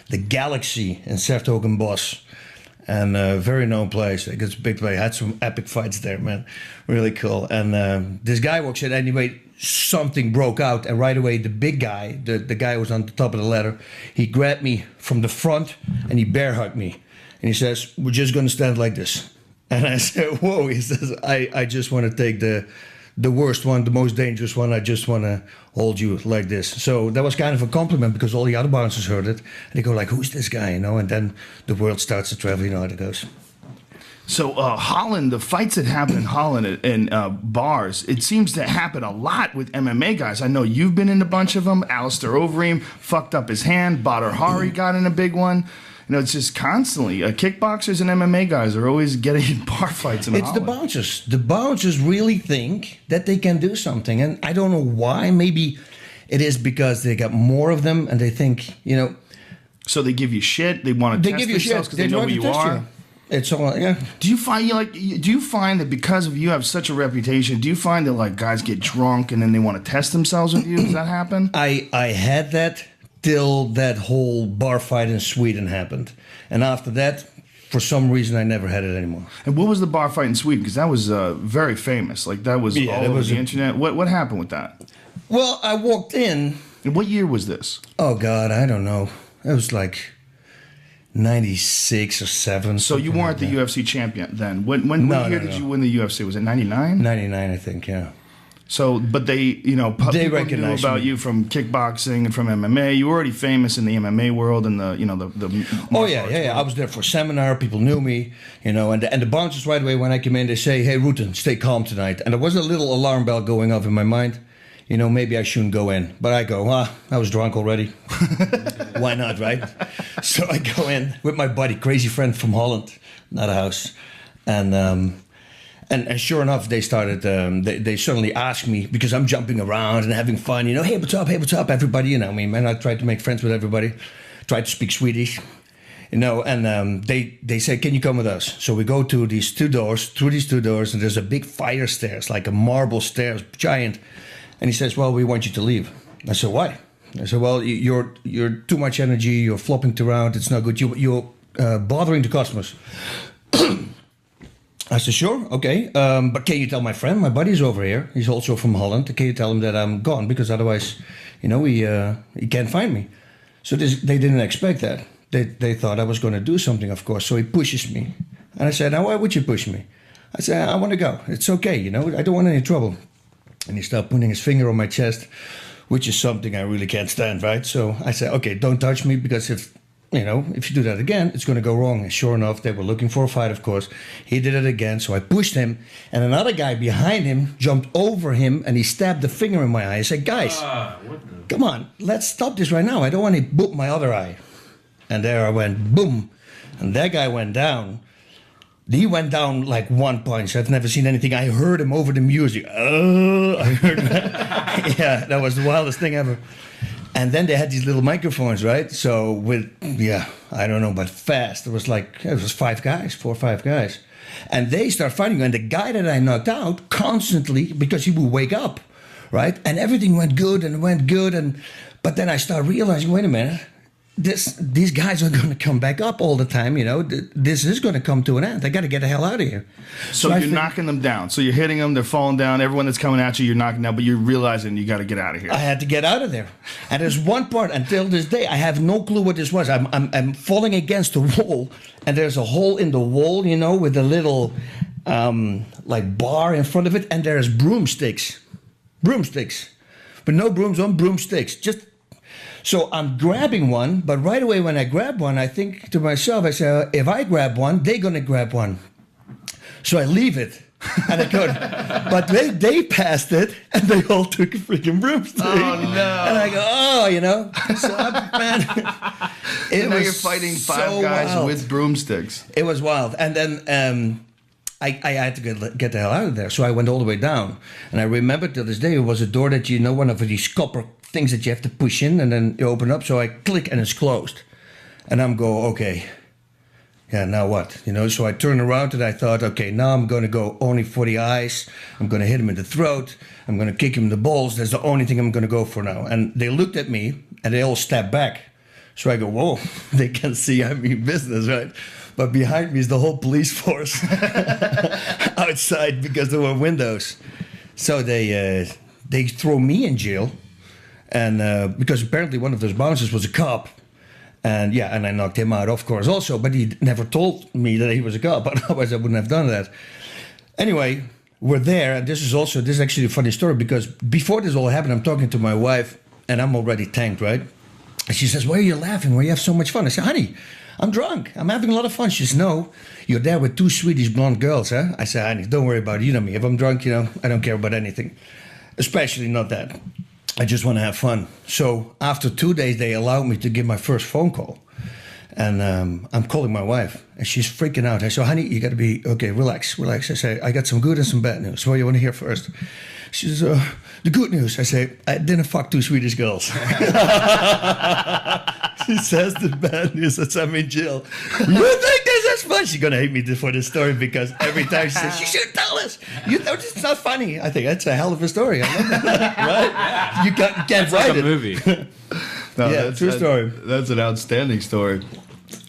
the Galaxy in Sertogenbos. And very known place. It's a big place. I had some epic fights there, man. Really cool. And this guy walks in. Anyway, something broke out. And right away, the big guy, the guy who was on the top of the ladder, he grabbed me from the front and he bear hugged me. And he says, "We're just going to stand like this." And I said, "Whoa." He says, I just want to take the worst one, the most dangerous one. I just want to hold you like this. So that was kind of a compliment because all the other bouncers heard it. And they go like, "Who's this guy?" You know, and then the world starts to travel. You know how it goes. So Holland, the fights that happen in Holland in bars, it seems to happen a lot with MMA guys. I know you've been in a bunch of them. Alistair Overeem fucked up his hand. Badr Hari got in a big one. You know, it's just constantly. Kickboxers and MMA guys are always getting in bar fights in Holland. It's the bouncers. The bouncers really think that they can do something. And I don't know why. Maybe it is because they got more of them and they think, you know. So they give you shit. They want to test themselves because they know who you are. It's all, yeah. Do you find that because of you have such a reputation, do you find that like guys get drunk and then they want to test themselves with you? Does that happen? I had that till that whole bar fight in Sweden happened. And after that, for some reason, I never had it anymore. And what was the bar fight in Sweden? Because that was very famous. Like that was all over the internet. What happened with that? Well, I walked in. And what year was this? Oh God, I don't know. It was like 96 or 7. So you weren't the UFC champion then. What year did you win the UFC? Was it 99? 99, I think, yeah. So, but they people knew about you from kickboxing and from MMA. You were already famous in the MMA world and the Oh yeah. I was there for a seminar. People knew me, and the bouncers right away when I came in, they say, "Hey, Rutten, stay calm tonight." And there was a little alarm bell going off in my mind. Maybe I shouldn't go in. But I go, I was drunk already. Why not, right? So I go in with my buddy, crazy friend from Holland, not a house. And sure enough, they started, they suddenly asked me, because I'm jumping around and having fun, hey, what's up, everybody? I tried to make friends with everybody, tried to speak Swedish, and they said, "Can you come with us?" So we go to these two doors, and there's a big fire stairs, like a marble stairs, giant. And he says, "Well, we want you to leave." I said, "Why?" I said, "Well, you're too much energy. You're flopping around. It's not good. You're bothering the customers." I said, "Sure, okay. But can you tell my friend, my buddy's over here. He's also from Holland. Can you tell him that I'm gone? Because otherwise, he can't find me." So they didn't expect that. They thought I was going to do something, of course. So he pushes me. And I said, "Now, why would you push me?" I said, "I want to go. It's okay, I don't want any trouble." And he started putting his finger on my chest, which is something I really can't stand, right? So I said, "Okay, don't touch me, because if you do that again, it's going to go wrong." And sure enough, they were looking for a fight, of course. He did it again, so I pushed him, and another guy behind him jumped over him, and he stabbed the finger in my eye. I said, "Guys, come on, let's stop this right now. I don't want to boop my other eye." And there I went, boom, and that guy went down. He went down like one punch. I've never seen anything. I heard him over the music. I heard that. Yeah, that was the wildest thing ever. And then they had these little microphones, right? So I don't know, but fast. It was 4 or 5 guys. And they start fighting. And the guy that I knocked out constantly, because he would wake up, right? And everything went good. But then I started realizing, wait a minute. These guys are going to come back up all the time, This is going to come to an end. I got to get the hell out of here. So you're knocking them down. So you're hitting them. They're falling down. Everyone that's coming at you, you're knocking down. But you're realizing you got to get out of here. I had to get out of there. And there's one part, until this day, I have no clue what this was. I'm falling against the wall, and there's a hole in the wall, with a little bar in front of it, and there's broomsticks. But no brooms on broomsticks. So I'm grabbing one, but right away when I grab one, I think to myself, I say, if I grab one, they're going to grab one. So I leave it. And I go, but they passed it, and they all took a freaking broomstick. Oh, no. And I go, So, man, you're fighting 5 guys wild. with broomsticks. It was wild. And then I had to get the hell out of there. So I went all the way down. And I remember till this day, it was a door that, one of these copper things that you have to push in, and then you open up. So I click and it's closed. And I'm okay. Yeah, now what? So I turned around and I thought, okay, now I'm going to go only for the eyes. I'm going to hit him in the throat. I'm going to kick him in the balls. That's the only thing I'm going to go for now. And they looked at me and they all stepped back. So I go, whoa, they can see I mean business, right? But behind me is the whole police force outside because there were windows. So they throw me in jail, and because apparently one of those bouncers was a cop. And yeah, and I knocked him out, of course, also. But he never told me that he was a cop. Otherwise, I wouldn't have done that. Anyway, we're there. And this is actually a funny story because before this all happened, I'm talking to my wife and I'm already tanked, right? And she says, why are you laughing? Why you have so much fun? I said, honey, I'm drunk. I'm having a lot of fun. She says, no, you're there with two Swedish blonde girls, huh? I said, honey, don't worry about it. You know me. If I'm drunk, I don't care about anything. Especially not that. I just want to have fun. So after 2 days, they allowed me to give my first phone call. And I'm calling my wife, and she's freaking out. I say, honey, you got to be, okay, relax. I say, I got some good and some bad news. What do you want to hear first? She says, the good news. I say, I didn't fuck two Swedish girls. She says the bad news that I'm in jail. You think this is fun? She's going to hate me for this story because every time she says, you should tell us. You know, it's not funny. I think that's a hell of a story. I love that. Right? You can't write like a it. movie. No, Yeah, true story. That's an outstanding story.